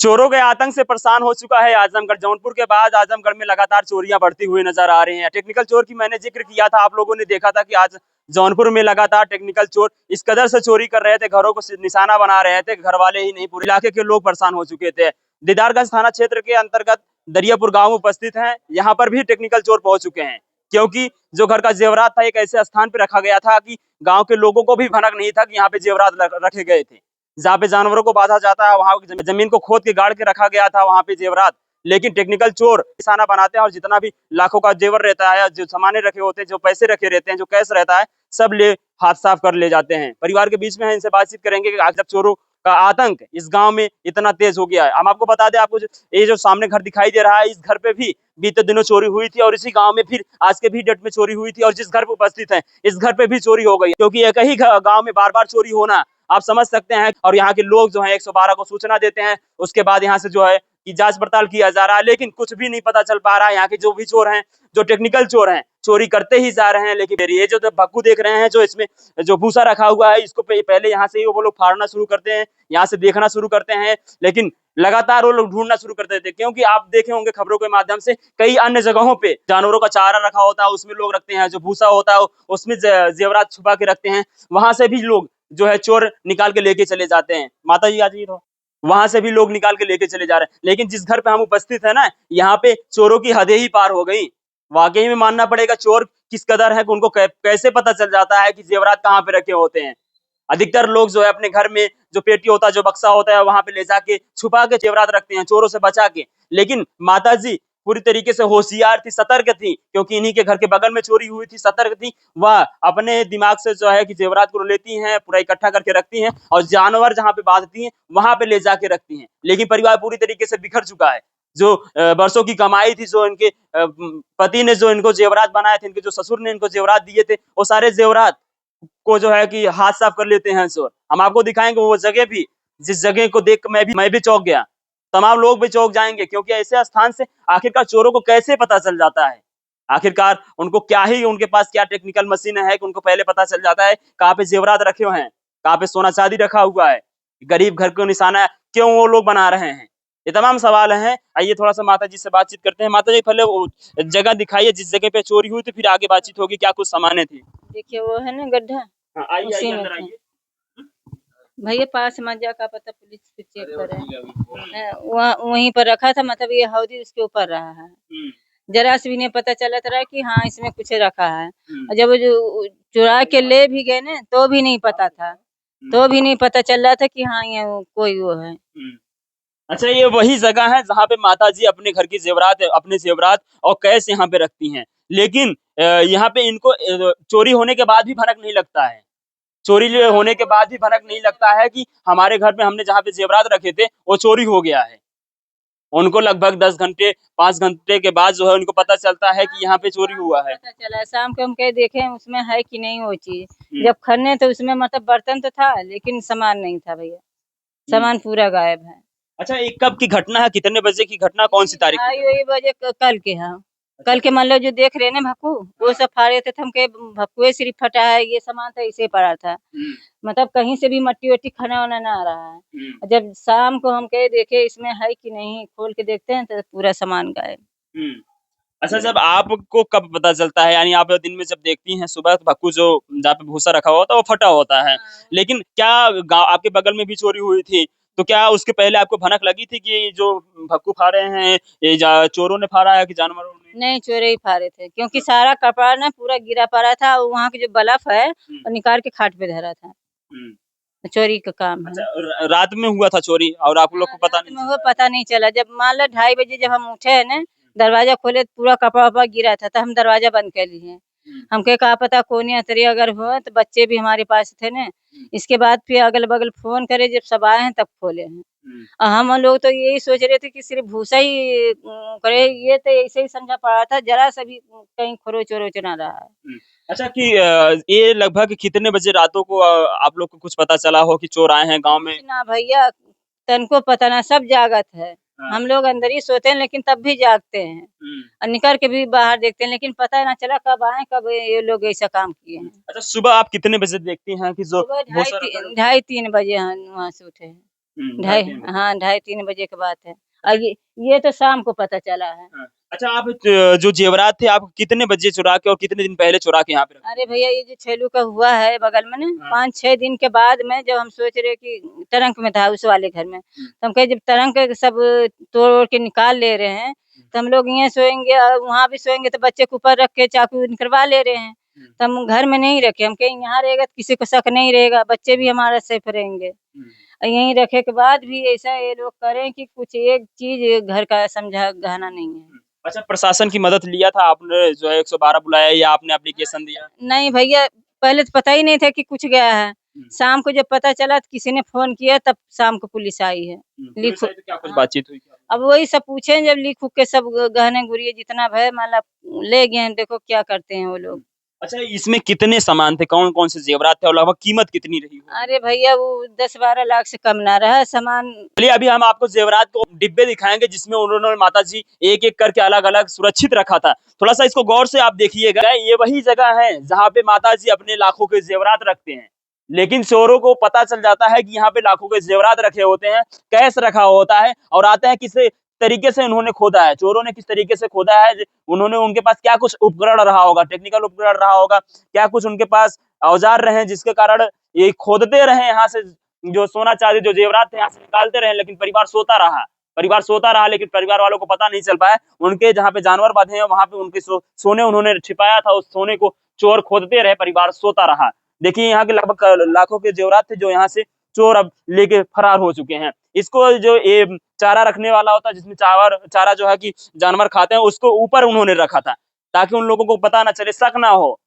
चोरों के आतंक से परेशान हो चुका है आजमगढ़। जौनपुर के बाद आजमगढ़ में लगातार चोरियां बढ़ती हुई नजर आ रही हैं। टेक्निकल चोर की मैंने जिक्र किया था, आप लोगों ने देखा था कि आज जौनपुर में लगातार टेक्निकल चोर इस कदर से चोरी कर रहे थे, घरों को निशाना बना रहे थे, घर वाले ही नहीं पूरे इलाके के लोग परेशान हो चुके थे। दीदारगंज थाना क्षेत्र के अंतर्गत दरियापुर गाँव उपस्थित है, यहाँ पर भी टेक्निकल चोर पहुंच चुके हैं, क्योंकि जो घर का जेवरात था एक ऐसे स्थान पर रखा गया था कि गाँव के लोगों को भी भनक नहीं था कि यहाँ पे जेवरात रखे गए थे। जहाँ पे जानवरों को बांधा जाता है, वहां जमीन को खोद के गाड़ के रखा गया था वहां पे जेवरात। लेकिन टेक्निकल चोर निशाना बनाते हैं और जितना भी लाखों का जेवर रहता है, जो सामाने रखे होते हैं, जो पैसे रखे रहते हैं, जो कैश रहता है, सब ले हाथ साफ कर ले जाते हैं। परिवार के बीच में है, इनसे बातचीत करेंगे कि आज जब चोरों का आतंक इस गांव में इतना तेज हो गया है। हम आपको बता दें, आपको ये जो सामने घर दिखाई दे रहा है, इस घर पे भी बीते दिनों चोरी हुई थी और इसी गांव में फिर आज के भी डेट में चोरी हुई थी और जिस घर पे उपस्थित है इस घर पे भी चोरी हो गई, क्योंकि एक ही गांव में बार बार चोरी होना आप समझ सकते हैं। और यहाँ के लोग जो है 112 को सूचना देते हैं, उसके बाद यहाँ से जो है कि जांच पड़ताल किया जा रहा है, लेकिन कुछ भी नहीं पता चल पा रहा है। यहाँ के जो भी चोर हैं, जो टेक्निकल चोर हैं, चोरी करते ही जा रहे हैं। लेकिन ये जो भक्कू देख रहे हैं, जो इसमें जो भूसा रखा हुआ है, इसको पहले यहाँ से ही वो लोग फाड़ना शुरू करते हैं, यहाँ से देखना शुरू करते हैं, लेकिन लगातार वो लोग ढूंढना शुरू कर देते हैं। क्योंकि आप देखे होंगे खबरों के माध्यम से कई अन्य जगहों पे जानवरों का चारा रखा होता है, उसमें लोग रखते हैं, जो भूसा होता है उसमें जेवरात छुपा के रखते हैं, वहां से भी लोग जो है चोर निकाल के लेके चले जाते हैं। माता जी आज तो वहां से भी लोग निकाल के लेके चले जा रहे हैं। लेकिन जिस घर पे हम उपस्थित है ना, यहाँ पे चोरों की हदें ही पार हो गई। वाकई में मानना पड़ेगा, चोर किस कदर है, उनको कैसे पता चल जाता है कि जेवरात कहाँ पे रखे होते हैं। अधिकतर लोग जो है अपने घर में जो पेटी होता है, जो बक्सा होता है, वहां पे ले जाके छुपा के जेवरात रखते हैं, चोरों से बचा के। लेकिन माता जी पूरी तरीके से होशियार थी, सतर्क थी, क्योंकि इन्हीं के घर के बगल में चोरी हुई थी, सतर्क थी। वह अपने दिमाग से जो है कि जेवरात को लेती हैं, पूरा इकट्ठा करके रखती हैं और जानवर जहां पे बांधती हैं वहां पे ले जाके रखती हैं। लेकिन परिवार पूरी तरीके से बिखर चुका है। जो बरसों की कमाई थी, जो इनके पति ने जो इनको जेवरात बनाए थे, इनके जो ससुर ने इनको जेवरात दिए थे, वो सारे जेवरात को जो है कि हाथ साफ कर लेते हैं चोर। हम आपको दिखाएंगे वो जगह भी, जिस जगह को देख मैं भी चौंक गया, तमाम लोग भी चौंक जाएंगे, क्योंकि ऐसे स्थान से आखिरकार चोरों को कैसे पता चल जाता है। आखिरकार उनको क्या ही, उनके पास क्या टेक्निकल मशीन है कि उनको पहले पता चल जाता है कहाँ पे जेवरात रखे हुए हैं, कहाँ पे सोना चांदी रखा हुआ है, गरीब घर को निशाना क्यों वो लोग बना रहे हैं। ये तमाम सवाल हैं। आइए थोड़ा सा माता जी से बातचीत करते हैं। माता जी पहले वो जगह दिखाइए जिस जगह पे चोरी हुई थी, फिर आगे बातचीत होगी। क्या कुछ सामाने थी? देखिए वो है ना गड्ढा, हाँ, आइए उसी आइए में अंदर थे। आइए। भैया पास मज्जा का पता पुलिस पे चेक करे, वहीं पर रखा था, मतलब ये हौदी उसके ऊपर रहा है। जरा से भी नहीं पता चला था कि हाँ इसमें कुछ रखा है। और जब वो जो चुरा के ले भी गए ना, तो भी नहीं पता था, तो भी नहीं पता चल रहा था कि हाँ ये कोई वो है। अच्छा, ये वही जगह है जहाँ पे माता जी अपने घर की जेवरात, अपने जेवरात और कैश यहाँ पे रखती हैं। लेकिन यहाँ पे इनको चोरी होने के बाद भी भनक नहीं लगता है। चोरी होने के बाद भी भनक नहीं लगता है कि हमारे घर में हमने जहाँ पे जेवरात रखे थे वो चोरी हो गया है। उनको लगभग 10 घंटे 5 घंटे के बाद जो है उनको पता चलता है कि यहाँ पे चोरी हुआ है। पता चला शाम को हम कहे देखे उसमें है कि नहीं वो चीज। जब खन्ने तो उसमें मतलब बर्तन तो था, लेकिन सामान नहीं था भैया, सामान पूरा गायब है। अच्छा, ये कब की घटना है, कितने बजे की घटना, कौन सी तारीख? 2:30 बजे कल के है। कल के मान लो जो देख रहे हैं ना भक्कू, वो सब फाड़े थे, हम के भक्कुए सिर्फ फटा है, ये सामान तो ऐसे पड़ा था। मतलब कहीं से भी मट्टी वट्टी खाना वाना ना आ रहा है। जब शाम को हम कहे देखे इसमें है कि नहीं, खोल के देखते हैं तो पूरा सामान गायब। अच्छा, जब आपको कब पता चलता है, यानी आप दिन में जब देखती हैं सुबह तो भक्कू जो जहाँ पे भूसा रखा होता है वो फटा होता है, लेकिन क्या गाँव आपके बगल में भी चोरी हुई थी, तो क्या उसके पहले आपको भनक लगी थी कि जो भक्कू फाड़े हैं ये चोरों ने फाड़ा है कि जानवरों ने? नहीं, चोरे ही फाड़े थे, क्योंकि सारा कपड़ा ना पूरा गिरा पड़ा था, वहाँ के जो बल्ब है वो निकाल के खाट पे धरा था। चोरी का काम है। अच्छा, रात में हुआ था चोरी और आप लोग को पता नहीं? पता नहीं चला। जब मान लो 2:30 बजे जब हम उठे है ना, दरवाजा खोले पूरा कपड़ा वपड़ा गिरा था, तो हम दरवाजा बंद कर लिए। हमके कहा पता कोनी अतरी अगर हो, तो बच्चे भी हमारे पास थे ना। इसके बाद फिर अगल बगल फोन करे, जब सब आए हैं तब खोले हैं। हम लोग तो यही सोच रहे थे कि सिर्फ भूसा ही करे, ये तो ऐसे ही समझा पड़ा था, जरा सा भी कहीं खरोच वरोच ना रहा है। अच्छा, कि ये लगभग कितने बजे रातों को आप लोग को कुछ पता चला हो कि चोर आए हैं गांव में? ना भैया, तनको पता ना, सब जागत है। हम लोग अंदर ही सोते हैं, लेकिन तब भी जागते हैं और निकल के भी बाहर देखते हैं, लेकिन पता ना चला कब आए, कब ये लोग ऐसा काम किए हैं। अच्छा, सुबह आप कितने बजे देखती हैं कि जो 2:30-3 बजे वहाँ से उठे हैं। ढाई, हाँ 2:30-3 बजे की बात है। और ये तो शाम को पता चला है। हाँ। अच्छा, आप जो जेवरात थे आप कितने बजे चुरा के और कितने दिन पहले चुरा के यहाँ पे अरे भैया ये जो छेलू का हुआ है बगल में ना, हाँ। 5-6 दिन के बाद में जब हम सोच रहे कि टरंक में था उस वाले घर में, तो हम कहे जब टरंक सब तोड़ के निकाल ले रहे हैं तो हम लोग यहाँ सोएंगे और वहाँ भी सोएंगे तो बच्चे को ऊपर रख के चाकू निकलवा ले रहे हैं, तो हम घर में नहीं रखे। हम कहीं यहाँ रहेगा तो किसी को शक नहीं रहेगा, बच्चे भी हमारा सेफ रहेंगे। और यहीं रखे के बाद भी ऐसा ये लोग करें कि कुछ एक चीज घर का समझा गहना नहीं है। अच्छा, प्रशासन की मदद लिया था आपने, जो है 112 बुलाया या आपने एप्लीकेशन दिया? नहीं भैया, पहले तो पता ही नहीं था कि कुछ गया है। शाम को जब पता चला तो किसी ने फोन किया, तब शाम को पुलिस आई है। पुलिस आई तो क्या कुछ हाँ। बातचीत हुई क्या? अब वही सब पूछे जब लिख उख के सब गहने गुड़िया जितना भय मतलब ले गए हैं, देखो क्या करते हैं वो लोग। अच्छा, इसमें कितने सामान थे, कौन कौन से जेवरात थे और लगभग कीमत कितनी रही होगी? अरे भैया वो 10-12 लाख से कम ना रहा सामान। चलिए, अभी हम आपको जेवरात को डिब्बे दिखाएंगे जिसमें उन्होंने माता जी एक एक करके अलग अलग सुरक्षित रखा था। थोड़ा सा इसको गौर से आप देखिएगा, ये वही जगह है जहाँ पे माता जी अपने लाखों के जेवरात रखते हैं, लेकिन चोरों को पता चल जाता है कि यहाँ पे लाखों के जेवरात रखे होते हैं, कैश रखा होता है, और आते हैं किस तरीके से उन्होंने खोदा है, चोरों ने किस तरीके से खोदा है, उन्होंने उनके पास क्या कुछ उपकरण रहा होगा, टेक्निकल उपकरण रहा होगा, क्या कुछ उनके पास औजार रहे जिसके कारण ये खोदते रहे यहाँ से जो सोना चांदी जो जेवरात थे यहाँ से निकालते रहे, लेकिन परिवार सोता रहा, लेकिन परिवार वालों को पता नहीं चल पाया। उनके जहाँ पे जानवर बांधे हैं वहां पे उनके सोने उन्होंने छिपाया था, उस सोने को चोर खोदते रहे, परिवार सोता रहा। देखिए, यहाँ के लगभग लाखों के जेवरात थे जो यहाँ से चोर अब लेके फरार हो चुके हैं। इसको जो ये चारा रखने वाला होता है जिसमें चारा जो है कि जानवर खाते हैं, उसको ऊपर उन्होंने रखा था ताकि उन लोगों को पता ना चले, शक ना हो।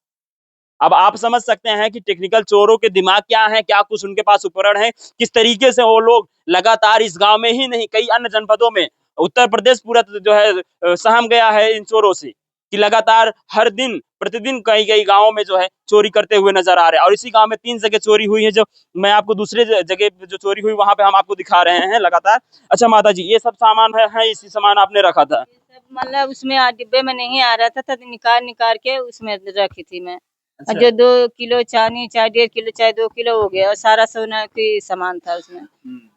अब आप समझ सकते हैं कि टेक्निकल चोरों के दिमाग क्या है, क्या कुछ उनके पास उपकरण है, किस तरीके से वो लोग लगातार इस गांव में ही नहीं कई अन्य जनपदों में, उत्तर प्रदेश पूरा जो है सहम गया है इन चोरों से, कि लगातार हर दिन प्रतिदिन कई कई गांवों में जो है चोरी करते हुए नजर आ रहे हैं। और इसी गांव में 3 जगह चोरी हुई है, जो मैं आपको दूसरे जगह पे जो चोरी हुई वहां पे हम आपको दिखा रहे हैं लगातार। अच्छा माता जी, ये सब सामान है इसी सामान आपने रखा था? मतलब उसमें डिब्बे में नहीं आ रहा था, तो निकाल निकाल के उसमें रखी थी मैं। अच्छा। और जो 2 किलो चांदी, चाहे 1.5 किलो, चाहे 2 किलो हो गया, और सारा सोना की सामान था उसमें।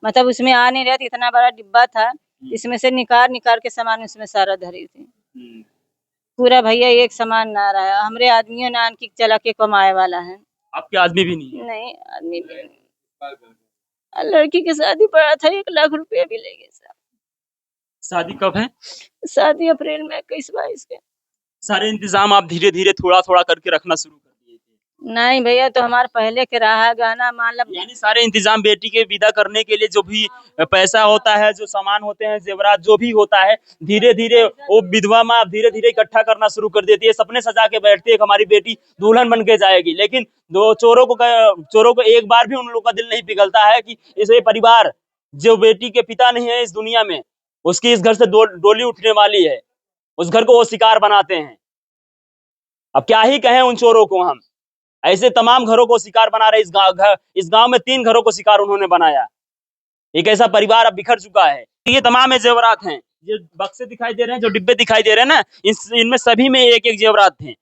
मतलब उसमें आ नहीं रहा था, इतना बड़ा डिब्बा था, इसमें से निकाल निकाल के सामान उसमें सारा धरी थी। पूरा भैया एक सामान ना रहा। हमरे आदमियों ने की चला के कमाए वाला है। आपके आदमी भी नहीं है? नहीं, आदमी भी नहीं। लड़की की शादी पड़ा था, 1 लाख रुपया भी ले गए साहब। शादी कब है? शादी अप्रैल में 21-22 के। सारे इंतजाम आप धीरे धीरे थोड़ा थोड़ा करके रखना शुरू कर दिए थे? नहीं भैया, तो हमारे पहले के रहा है गहना, मतलब यानी सारे इंतजाम बेटी के विदा करने के लिए जो भी पैसा होता है, जो सामान होते हैं, जेवरात जो भी होता है, धीरे धीरे वो विधवा माँ धीरे धीरे इकट्ठा करना शुरू कर देती है, सपने सजा के बैठती है कि हमारी बेटी दुल्हन बन के जाएगी। लेकिन दो चोरों को एक बार भी उन लोगों का दिल नहीं पिघलता है कि इसे परिवार जो बेटी के पिता नहीं है इस दुनिया में, उसकी इस घर से डोली उठने वाली है, उस घर को वो शिकार बनाते हैं। अब क्या ही कहें उन चोरों को हम, ऐसे तमाम घरों को शिकार बना रहे। इस गांव में 3 घरों को शिकार उन्होंने बनाया। एक ऐसा परिवार अब बिखर चुका है। ये तमाम जेवरात हैं, जो बक्से दिखाई दे रहे हैं, जो डिब्बे दिखाई दे रहे हैं ना, इनमें सभी में एक एक जेवरात थे,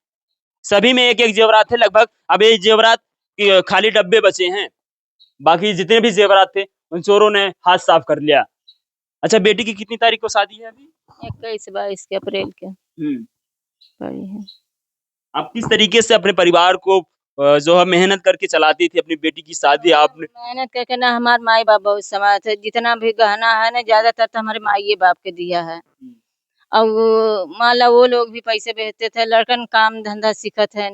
सभी में एक एक जेवरात थे। लगभग अब ये जेवरात खाली डब्बे बचे हैं, बाकी जितने भी जेवरात थे उन चोरों ने हाथ साफ कर लिया। अच्छा, बेटी की कितनी तारीख को शादी है अभी? 21-22 के अप्रैल के पड़ी है। आप किस तरीके से अपने परिवार को जो है मेहनत करके चलाती थी, अपनी बेटी की शादी आपने? मेहनत करके ना, हमारे माई बाप बहुत समाज थे, जितना भी गहना है ना ज्यादातर तो हमारे माई बाप के दिया है। और मान लो वो लोग भी पैसे भेजते थे, लड़कन काम धंधा सीखत है।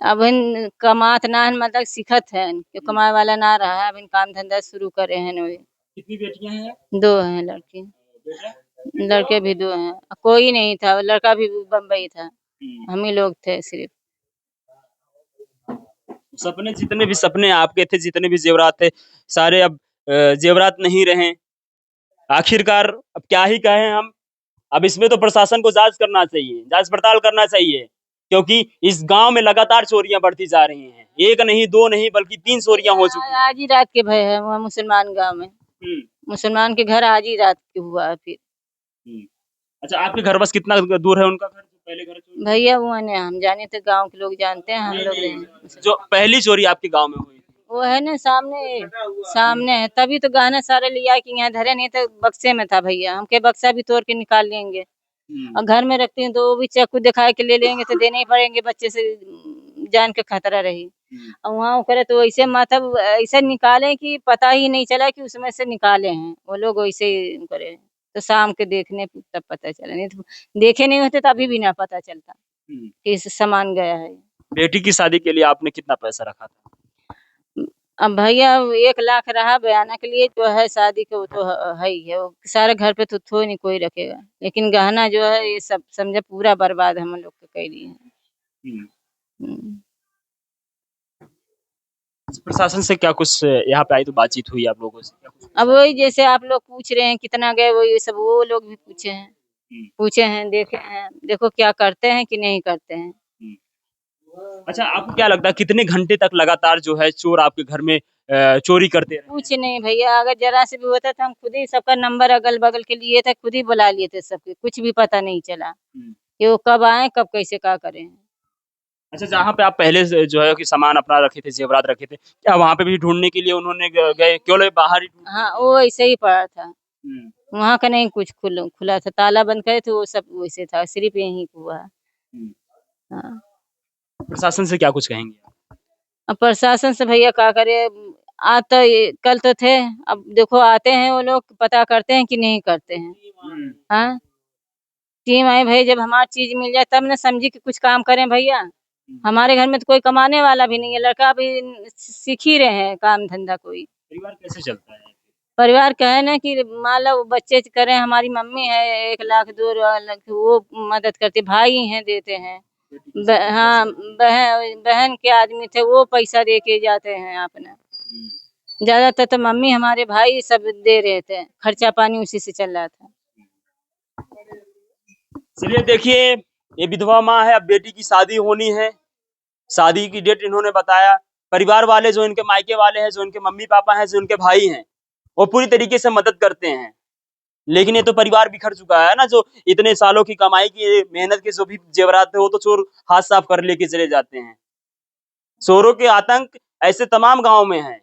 अब इन कमात ना है, मतलब सीखत है, क्यों कमाए वाला ना रहा है, अब इन काम धंधा शुरू करे हैं। कितनी बेटियां हैं? 2 हैं लड़की, लड़के भी 2 हैं। कोई नहीं था, लड़का भी बम्बई था, हम ही लोग थे सिर्फ। सपने जितने भी सपने आपके थे, जितने भी जेवरात थे, सारे अब जेवरात नहीं रहे। आखिरकार अब क्या ही कहें हम। अब इसमें तो प्रशासन को जांच करना चाहिए, जांच पड़ताल करना चाहिए, क्योंकि इस गांव में लगातार चोरियां बढ़ती जा रही हैं। 1 नहीं 2 नहीं बल्कि 3 चोरियां हो चुकी हैं। आज ही रात के भय है, वहाँ मुसलमान गांव में मुसलमान के घर आज ही रात के हुआ है फिर। अच्छा, आपके घर बस कितना दूर है उनका घर, जो पहले घर चोरी? भैया वो ने हम जाने तो गांव के लोग जानते हैं, हम नहीं, लोग नहीं, नहीं। जो पहली चोरी आपके गांव में हुई थी? वो है ना सामने, सामने है, तभी तो गहना सारा लिया कि यहाँ धरे, नहीं तो बक्से में था भैया, हमके बक्सा भी तोड़ के निकाल लेंगे। और घर में रखती हूँ तो वो भी चाकू दिखा के ले लेंगे, तो देने ही पड़ेंगे, बच्चे से जान के खतरा रही। और वहाँ वो करे तो ऐसे मतलब ऐसे निकाले कि पता ही नहीं चला कि उसमें से निकाले हैं वो लोग, वैसे ही करे। तो शाम के देखने पे तब पता चला, नहीं तो देखे नहीं होते तो अभी भी ना पता चलता कि इस सामान गया है। बेटी की शादी के लिए आपने कितना पैसा रखा था? अब भैया 1 लाख रहा बयाना के लिए, जो है शादी के वो तो है ही है, वो सारे घर पे तो थोड़ी नहीं कोई रखेगा, लेकिन गहना जो है ये सब समझे पूरा बर्बाद हम लोग के कर दिए हैं। हम्म। हम्म। प्रशासन से क्या कुछ यहाँ पे आई तो बातचीत हुई आप लोगों से? क्या कुछ अब पूछा? वही जैसे आप लोग पूछ रहे हैं कितना गए, वो ये सब वो लोग भी हम्म, पूछे हैं, देखे हैं, देखो क्या करते हैं कि नहीं करते हैं। हम्म। अच्छा, आपको क्या लगता है कितने घंटे तक लगातार जो है चोर आपके घर में चोरी करते रहे? कुछ नहीं भैया, अगर जरा से भी होता तो हम खुद ही सबका नंबर अगल बगल के लिए थे, खुद ही बुला लिए थे सबके, कुछ भी पता नहीं चला हम्म। कि वो कब आए कब कैसे क्या करें। अच्छा, जहाँ पे आप पहले से जो है कि सामान अपना रखे थे, जेवरात रखे थे, क्या वहाँ पे भी ढूंढने के लिए उन्होंने गए, केवल बाहर ही ढूंढने हाँ गए? वो ऐसे ही पड़ा था, हम्म, वहाँ का नहीं कुछ खुला था, ताला बंद करे थे, वो सब वैसे था, सिर्फ यही हुआ। हम्म। हाँ। प्रशासन से क्या कुछ कहेंगे आप? अब प्रशासन से भैया क्या करे, आता कल तो थे, अब देखो आते हैं वो लोग, पता करते हैं कि नहीं करते हैं। हम्म, हाँ, टीम आए भाई, जब हमारी चीज मिल जाए तब ना समझी कि कुछ काम करें भैया। हमारे घर में तो कोई कमाने वाला भी नहीं है, लड़का भी सीख ही रहे हैं काम धंधा कोई। परिवार कैसे चलता है? परिवार का है ना कि मान लो बच्चे करें, हमारी मम्मी है 1 लाख 2 लाख वो मदद करती, भाई हैं देते हैं। बेटी की शादी में हाँ, पैसे? बहन के आदमी थे वो पैसा दे के जाते हैं अपना, हम्म, ज्यादातर तो मम्मी हमारे भाई सब दे रहे थे, खर्चा पानी उसी से चल रहा था। चलिए देखिए, ये विधवा माँ है, अब बेटी की शादी होनी है, शादी की डेट इन्होंने बताया। परिवार वाले जो इनके मायके वाले हैं, जो इनके मम्मी पापा हैं, जो इनके भाई हैं, वो पूरी तरीके से मदद करते हैं। लेकिन ये तो परिवार बिखर चुका है ना, जो इतने सालों की कमाई की मेहनत के जो भी जेवरात थे वो तो चोर हाथ साफ कर लेके चले जाते हैं। चोरों के आतंक ऐसे तमाम गांव में है।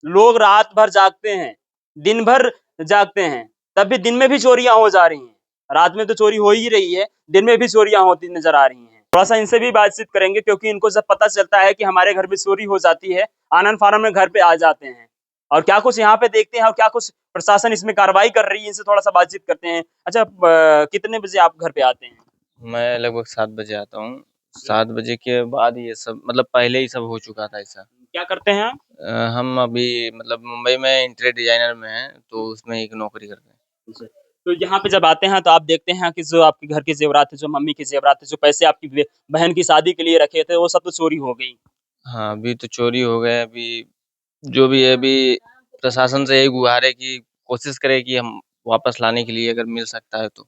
लोग रात भर जागते हैं, दिन भर जागते हैं, तब भी दिन में भी चोरियां हो जा रही हैं। रात में तो चोरी हो ही रही है, दिन में भी चोरियां होती नजर आ रही हैं। थोड़ा सा इनसे भी बातचीत करेंगे, क्योंकि इनको जब पता चलता है कि हमारे घर में चोरी हो जाती है, आनंद फानन में घर पे आ जाते हैं और क्या कुछ यहाँ पे देखते हैं और क्या कुछ प्रशासन इसमें कार्रवाई कर रही है, इनसे थोड़ा सा बातचीत करते हैं। अच्छा, कितने बजे आप घर पे आते हैं? मैं लगभग 7 बजे आता हूँ। 7 बजे के बाद ये सब मतलब पहले ही सब हो चुका था ऐसा। क्या करते हैं आप? हम अभी मतलब मुंबई में इंटीरियर डिजाइनर में हैं, तो उसमें एक नौकरी करते हैं। तो यहाँ पे जब आते हैं तो आप देखते हैं कि जो आपके घर के जेवरात थे, जो मम्मी के जेवरात थे, जो पैसे आपकी बहन की शादी के लिए रखे थे, वो सब तो चोरी हो गई। हाँ, अभी तो चोरी हो गए। अभी जो भी है, अभी प्रशासन से यही गुहार है कि कोशिश करें कि हम वापस लाने के लिए अगर मिल सकता है तो।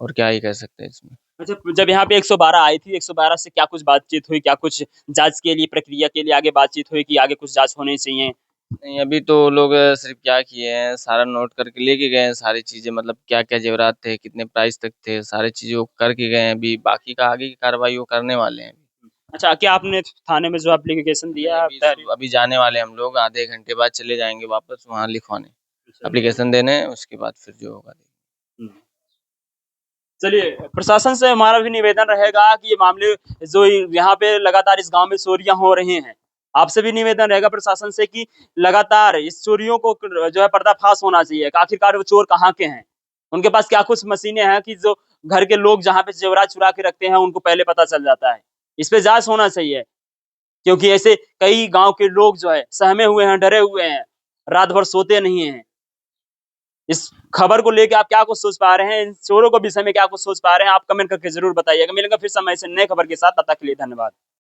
और क्या ही कह सकते हैं इसमें। अच्छा, जब यहाँ पे 112 आई थी, 112 से क्या कुछ बातचीत हुई, क्या कुछ जांच के लिए, प्रक्रिया के लिए आगे बातचीत हुई कि आगे कुछ जांच होनी चाहिए? नहीं, अभी तो लोग सिर्फ क्या किए हैं, सारा नोट करके लेके गए हैं सारी चीजें, मतलब क्या क्या जेवरात थे, कितने प्राइस तक थे, सारी चीजें वो करके गए हैं। अभी बाकी का आगे की कार्रवाई वो करने वाले हैं। अच्छा, क्या आपने थाने में जो एप्लीकेशन नहीं, दिया? अभी जाने वाले हम लोग, आधे घंटे बाद चले जाएंगे वापस वहाँ लिखवाने, एप्लीकेशन देने, उसके बाद फिर जो होगा। चलिए, प्रशासन से हमारा भी निवेदन रहेगा कि ये मामले जो यहाँ पे लगातार इस गांव में चोरियां हो रही हैं, आपसे भी निवेदन रहेगा प्रशासन से कि लगातार इस चोरियों को जो है पर्दाफाश होना चाहिए कि आखिरकार वो चोर कहाँ के हैं, उनके पास क्या कुछ मशीनें हैं कि जो घर के लोग जहाँ पे जेवरात चुरा के रखते हैं उनको पहले पता चल जाता है। इस पे जांच होना चाहिए, क्योंकि ऐसे कई गांव के लोग जो है सहमे हुए हैं, डरे हुए हैं, रात भर सोते नहीं हैं। इस खबर को लेके आप क्या कुछ सोच पा रहे हैं, इन चोरों को विषय में क्या कुछ सोच पा रहे हैं, आप कमेंट करके जरूर बताइएगा। मिलेंगे फिर समय से नए खबर के साथ, तब तक के लिए धन्यवाद।